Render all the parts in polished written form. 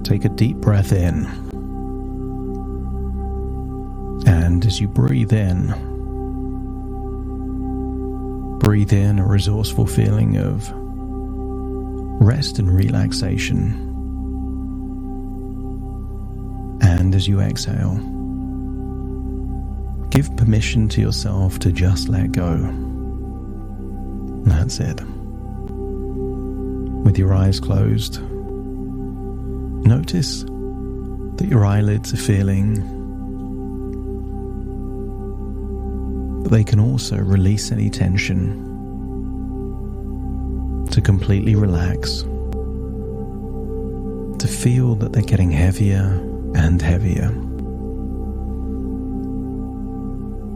take a deep breath in. And as you breathe in a resourceful feeling of rest and relaxation. And as you exhale, give permission to yourself to just let go. That's it. With your eyes closed, notice that your eyelids are feeling, but they can also release any tension to completely relax, to feel that they're getting heavier and heavier.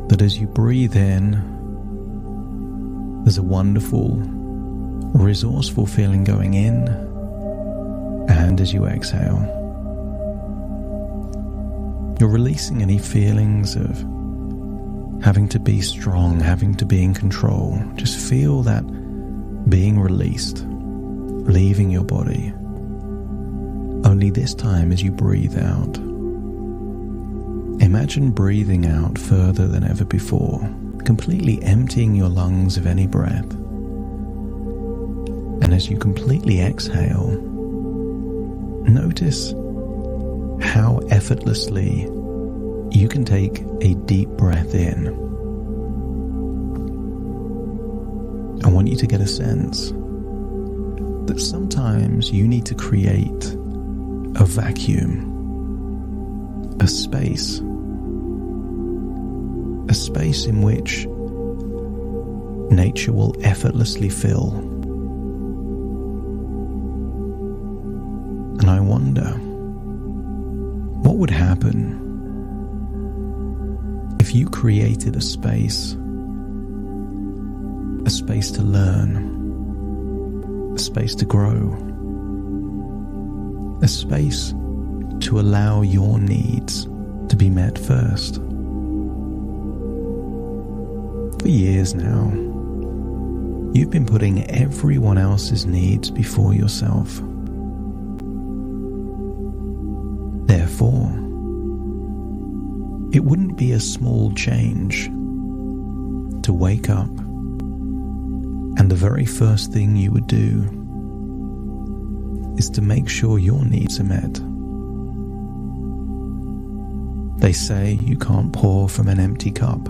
That as you breathe in, there's a wonderful, resourceful feeling going in, and as you exhale, you're releasing any feelings of having to be strong, having to be in control. Just feel that being released, leaving your body. Only this time as you breathe out, imagine breathing out further than ever before, completely emptying your lungs of any breath. And as you completely exhale, notice how effortlessly you can take a deep breath in. I want you to get a sense that sometimes you need to create a vacuum, a space in which nature will effortlessly fill. And I wonder, what would happen if you created a space to learn, a space to grow, a space to allow your needs to be met first? For years now, you've been putting everyone else's needs before yourself. Therefore, it wouldn't be a small change to wake up and the very first thing you would do is to make sure your needs are met. They say you can't pour from an empty cup.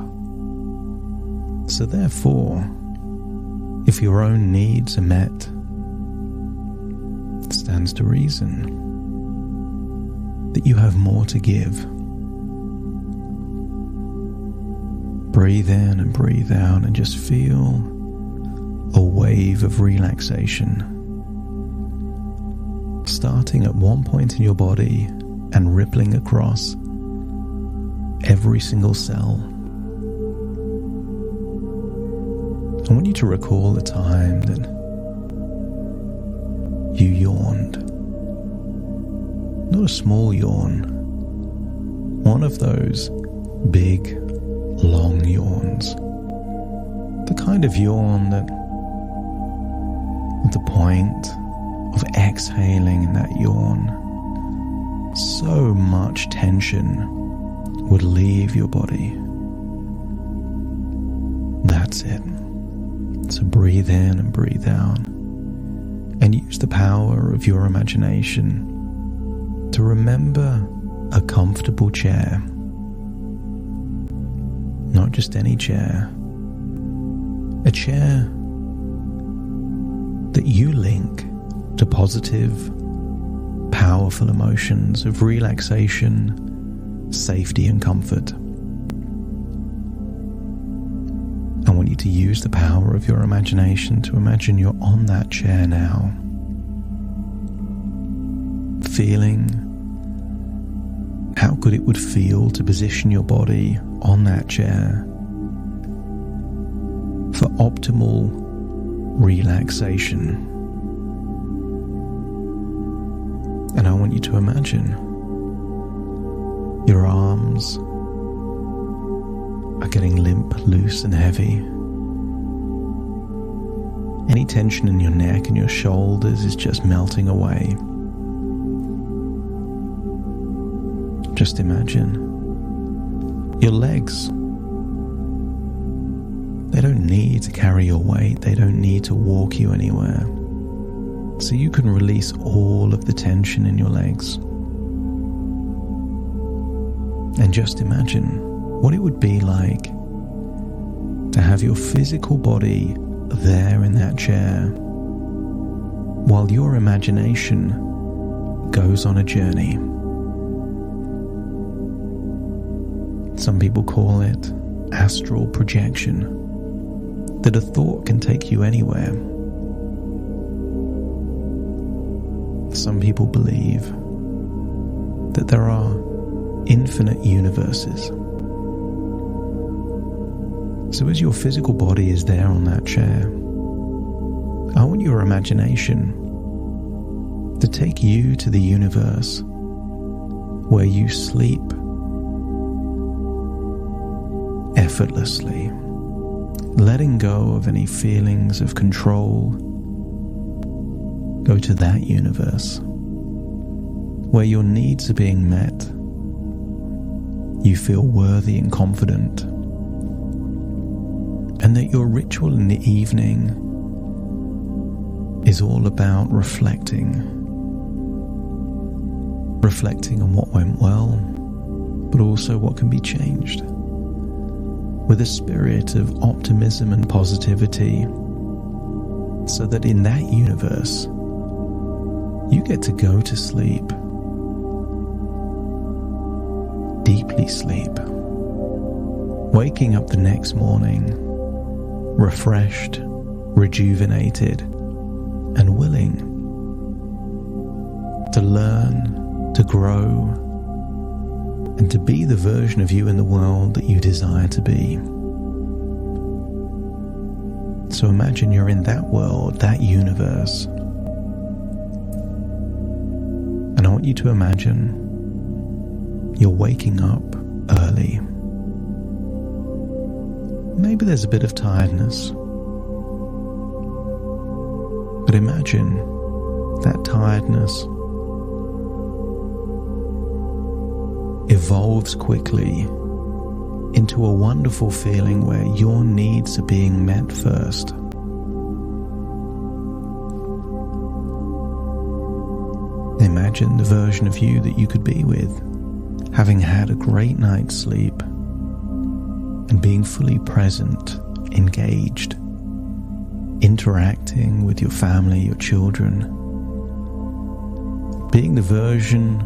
So therefore, if your own needs are met, it stands to reason that you have more to give. Breathe in and breathe out and just feel a wave of relaxation, starting at one point in your body and rippling across every single cell. I want you to recall the time that you yawned. Not a small yawn, one of those big, long yawns. The kind of yawn that at the point of exhaling in that yawn, so much tension would leave your body. That's it. So breathe in and breathe out, and use the power of your imagination to remember a comfortable chair. Not just any chair, a chair that you link to positive, powerful emotions of relaxation, safety and comfort. I want you to use the power of your imagination to imagine you're on that chair now, feeling how good it would feel to position your body on that chair for optimal relaxation. And I want you to imagine your arms are getting limp, loose and heavy. Any tension in your neck and your shoulders is just melting away. Just imagine your legs. They don't need to carry your weight. They don't need to walk you anywhere. So you can release all of the tension in your legs. And just imagine what it would be like to have your physical body there in that chair while your imagination goes on a journey. Some people call it astral projection, that a thought can take you anywhere. Some people believe that there are infinite universes. So as your physical body is there on that chair, I want your imagination to take you to the universe where you sleep effortlessly, letting go of any feelings of control. Go to that universe where your needs are being met. You feel worthy and confident, and that your ritual in the evening is all about reflecting on what went well, but also what can be changed, with a spirit of optimism and positivity, so that in that universe you get to go to sleep, deeply sleep, waking up the next morning refreshed, rejuvenated, and willing to learn, to grow, and to be the version of you in the world that you desire to be. So imagine you're in that world, that universe. And I want you to imagine you're waking up early. Maybe there's a bit of tiredness, but imagine that tiredness evolves quickly into a wonderful feeling where your needs are being met first. Imagine the version of you that you could be with, having had a great night's sleep and being fully present, engaged, interacting with your family, your children, being the version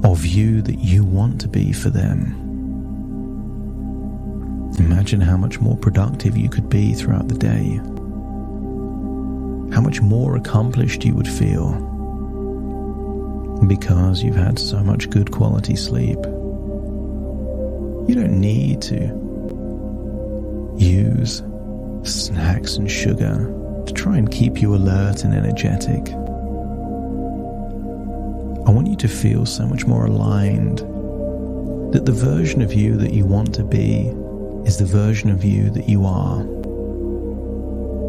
of you that you want to be for them. Imagine how much more productive you could be throughout the day, how much more accomplished you would feel because you've had so much good quality sleep. You don't need to use snacks and sugar to try and keep you alert and energetic. I want you to feel so much more aligned that the version of you that you want to be is the version of you that you are.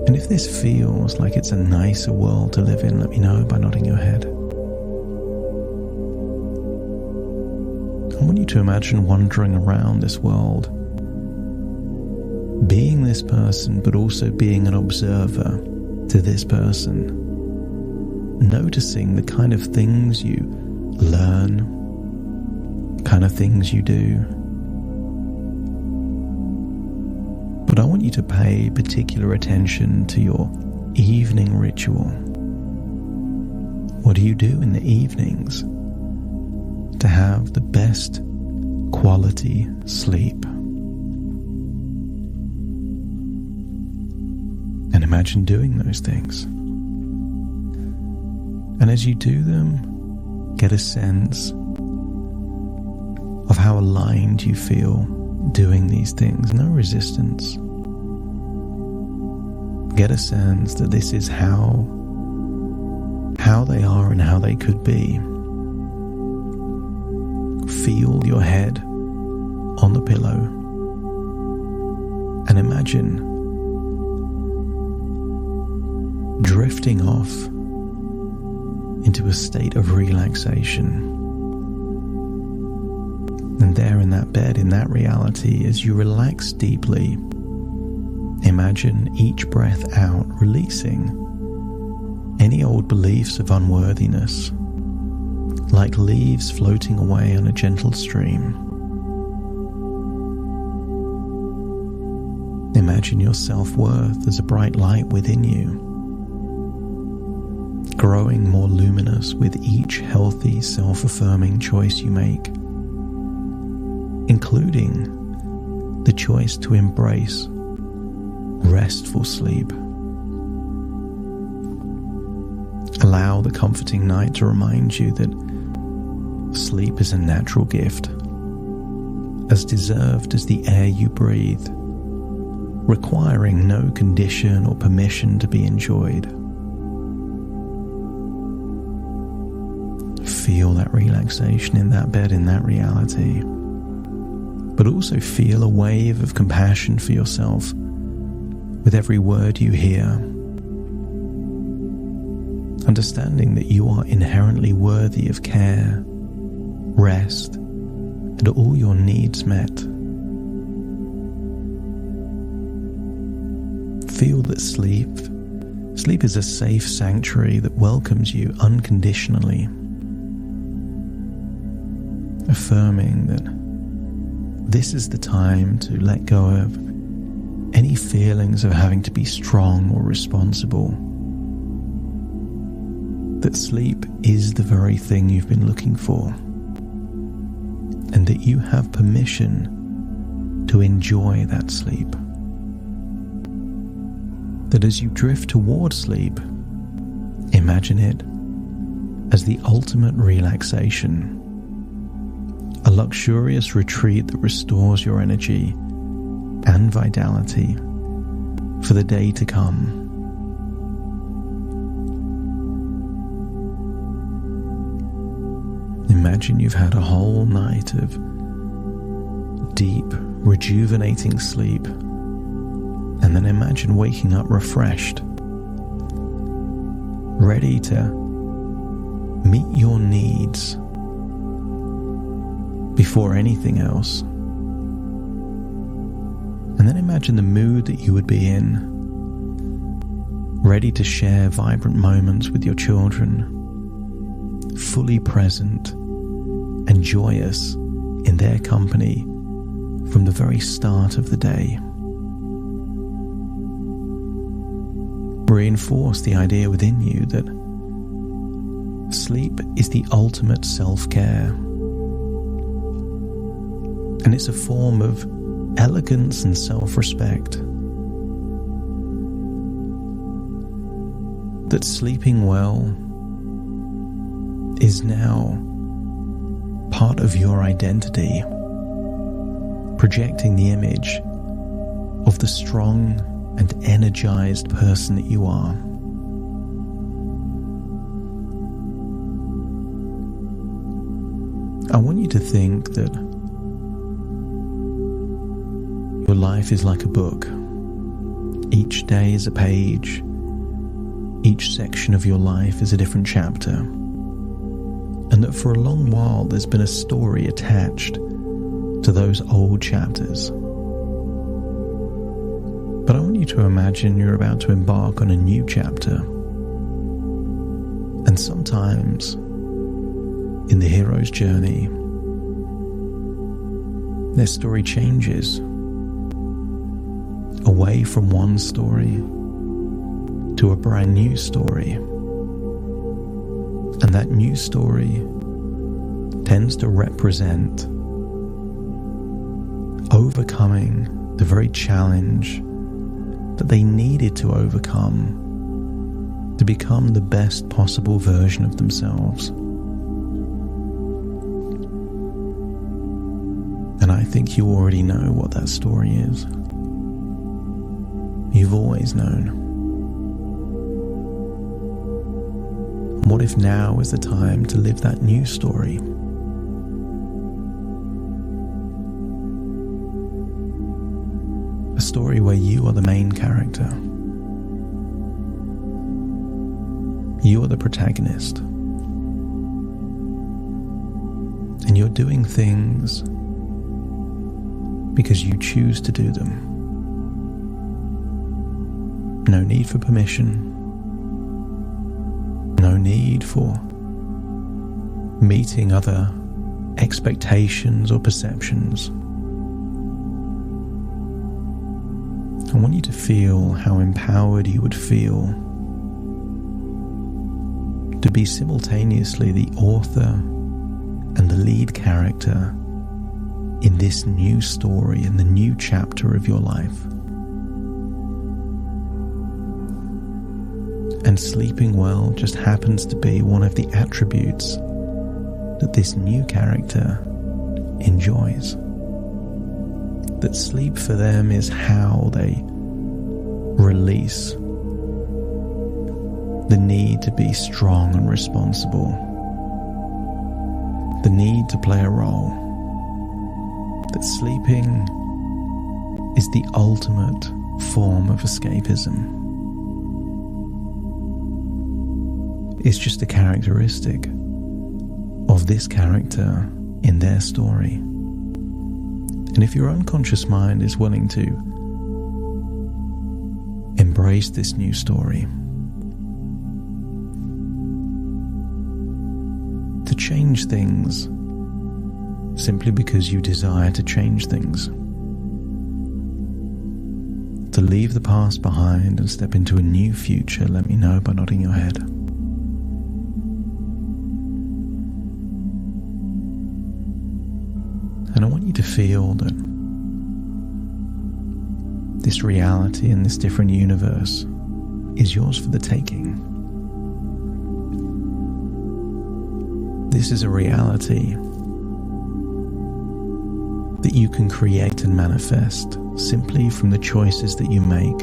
And if this feels like it's a nicer world to live in, let me know by nodding your head. I want you to imagine wandering around this world, being this person, but also being an observer to this person, noticing the kind of things you learn, kind of things you do. But I want you to pay particular attention to your evening ritual. What do you do in the evenings to have the best quality sleep? And imagine doing those things. And as you do them, get a sense of how aligned you feel doing these things. No resistance. Get a sense that this is how they are and how they could be. Feel your head on the pillow and imagine drifting off into a state of relaxation, And there in that bed, in that reality, as you relax deeply, imagine each breath out releasing any old beliefs of unworthiness, like leaves floating away on a gentle stream. Imagine your self-worth as a bright light within you, growing more luminous with each healthy, self-affirming choice you make, including the choice to embrace restful sleep. Allow the comforting night to remind you that sleep is a natural gift, as deserved as the air you breathe, requiring no condition or permission to be enjoyed. Feel that relaxation in that bed, in that reality, but also feel a wave of compassion for yourself with every word you hear, understanding that you are inherently worthy of care, rest, and all your needs met. Feel that sleep is a safe sanctuary that welcomes you unconditionally, affirming that this is the time to let go of any feelings of having to be strong or responsible. That sleep is the very thing you've been looking for, and that you have permission to enjoy that sleep. That as you drift toward sleep, imagine it as the ultimate relaxation, a luxurious retreat that restores your energy and vitality for the day to come. Imagine you've had a whole night of deep, rejuvenating sleep, and then imagine waking up refreshed, ready to meet your needs before anything else. And then imagine the mood that you would be in, ready to share vibrant moments with your children, fully present and joyous in their company from the very start of the day. Reinforce the idea within you that sleep is the ultimate self-care, and it's a form of elegance and self-respect. That sleeping well is now part of your identity, projecting the image of the strong and energized person that you are. I want you to think that your life is like a book. Each day is a page. Each section of your life is a different chapter. And that for a long while there's been a story attached to those old chapters. But I want you to imagine you're about to embark on a new chapter. And sometimes in the hero's journey, their story changes away from one story to a brand new story. And that new story tends to represent overcoming the very challenge that they needed to overcome to become the best possible version of themselves. And I think you already know what that story is. You've always known. What if now is the time to live that new story? A story where you are the main character. You are the protagonist. And you're doing things because you choose to do them. No need for permission. No need for meeting other expectations or perceptions. I want you to feel how empowered you would feel to be simultaneously the author and the lead character in this new story, in the new chapter of your life. And sleeping well just happens to be one of the attributes that this new character enjoys. That sleep for them is how they release the need to be strong and responsible, the need to play a role. That sleeping is the ultimate form of escapism. It's just a characteristic of this character in their story. And if your unconscious mind is willing to embrace this new story, to change things simply because you desire to change things, to leave the past behind and step into a new future, let me know by nodding your head. And I want you to feel that this reality and this different universe is yours for the taking. This is a reality that you can create and manifest simply from the choices that you make.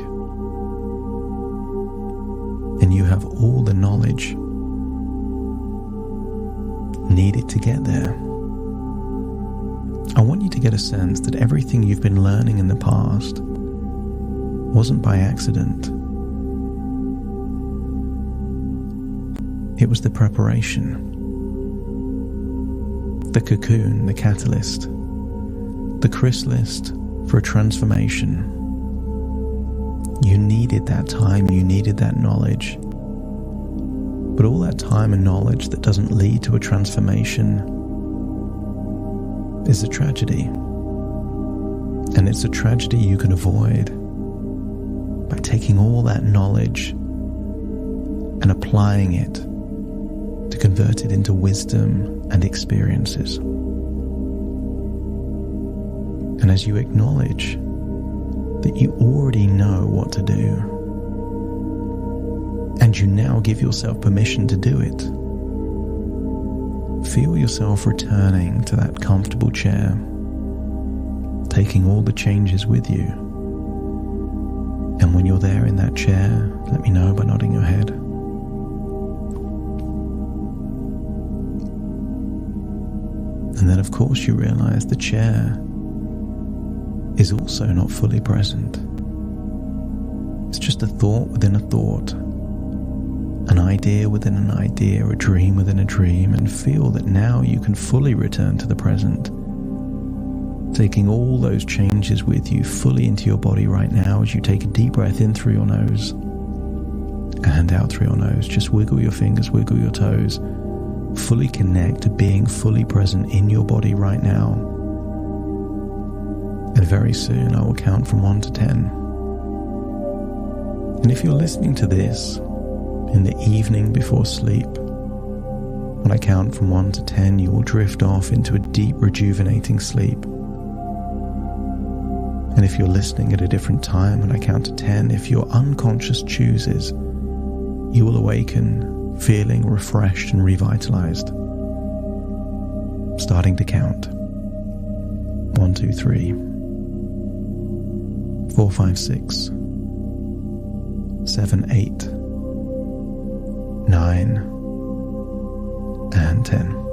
And you have all the knowledge needed to get there. I want you to get a sense that everything you've been learning in the past wasn't by accident. It was the preparation, the cocoon, the catalyst, the chrysalis for a transformation. You needed that time, you needed that knowledge. But all that time and knowledge that doesn't lead to a transformation is a tragedy. And it's a tragedy you can avoid by taking all that knowledge and applying it to convert it into wisdom and experiences. And as you acknowledge that you already know what to do, and you now give yourself permission to do it, feel yourself returning to that comfortable chair, taking all the changes with you. And when you're there in that chair, let me know by nodding your head. And then of course you realize the chair is also not fully present. It's just a thought within a thought, an idea within an idea, a dream within a dream, and feel that now you can fully return to the present, taking all those changes with you fully into your body right now as you take a deep breath in through your nose and out through your nose. Just wiggle your fingers, wiggle your toes, fully connect to being fully present in your body right now. And very soon I will count from 1 to 10. And if you're listening to this in the evening before sleep, when I count from 1 to 10, you will drift off into a deep, rejuvenating sleep. And if you're listening at a different time, when I count to 10, if your unconscious chooses, you will awaken feeling refreshed and revitalized. Starting to count. 1, 2, 3, 4, 5, 6, 7, 8, 9, and 10.